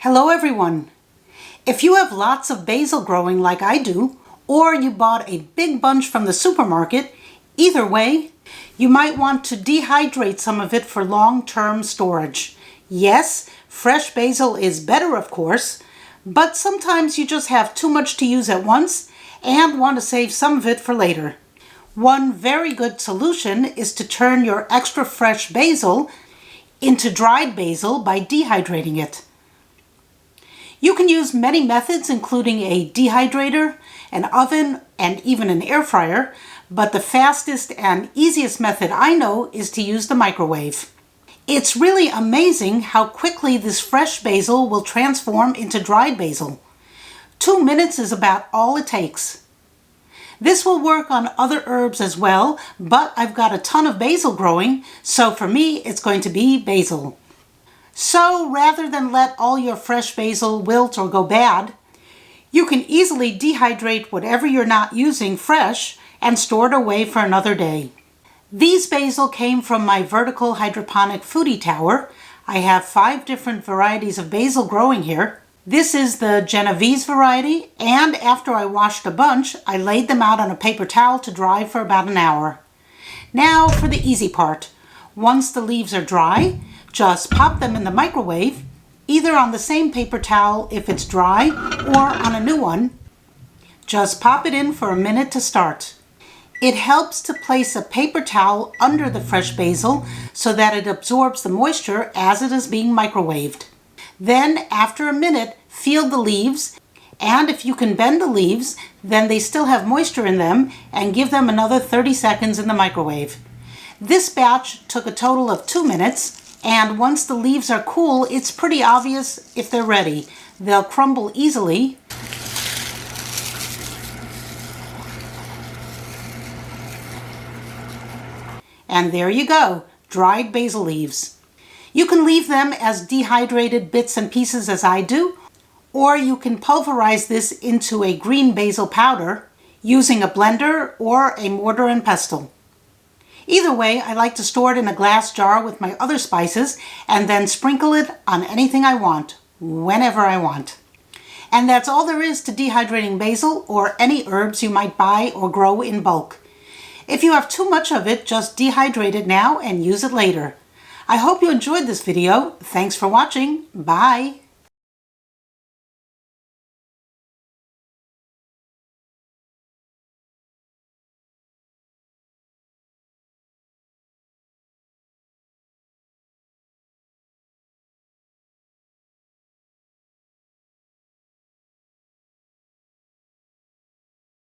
Hello everyone! If you have lots of basil growing like I do, or you bought a big bunch from the supermarket, either way, you might want to dehydrate some of it for long-term storage. Yes, fresh basil is better of course, but sometimes you just have too much to use at once and want to save some of it for later. One very good solution is to turn your extra fresh basil into dried basil by dehydrating it. You can use many methods, including a dehydrator, an oven, and even an air fryer, but the fastest and easiest method I know is to use the microwave. It's really amazing how quickly this fresh basil will transform into dried basil. 2 minutes is about all it takes. This will work on other herbs as well, but I've got a ton of basil growing, so for me it's going to be basil. So rather than let all your fresh basil wilt or go bad, you can easily dehydrate whatever you're not using fresh and store it away for another day. These basil came from my vertical hydroponic foodie tower. I have 5 different varieties of basil growing here. This is the Genovese variety, and after I washed a bunch, I laid them out on a paper towel to dry for about an hour. Now for the easy part. Once the leaves are dry, just pop them in the microwave, either on the same paper towel if it's dry or on a new one. Just pop it in for a minute to start. It helps to place a paper towel under the fresh basil so that it absorbs the moisture as it is being microwaved. Then, after a minute, feel the leaves, and if you can bend the leaves, then they still have moisture in them, and give them another 30 seconds in the microwave. This batch took a total of 2 minutes, and once the leaves are cool, it's pretty obvious if they're ready. They'll crumble easily. And there you go, dried basil leaves. You can leave them as dehydrated bits and pieces as I do, or you can pulverize this into a green basil powder using a blender or a mortar and pestle. Either way, I like to store it in a glass jar with my other spices and then sprinkle it on anything I want, whenever I want. And that's all there is to dehydrating basil or any herbs you might buy or grow in bulk. If you have too much of it, just dehydrate it now and use it later. I hope you enjoyed this video. Thanks for watching. Bye.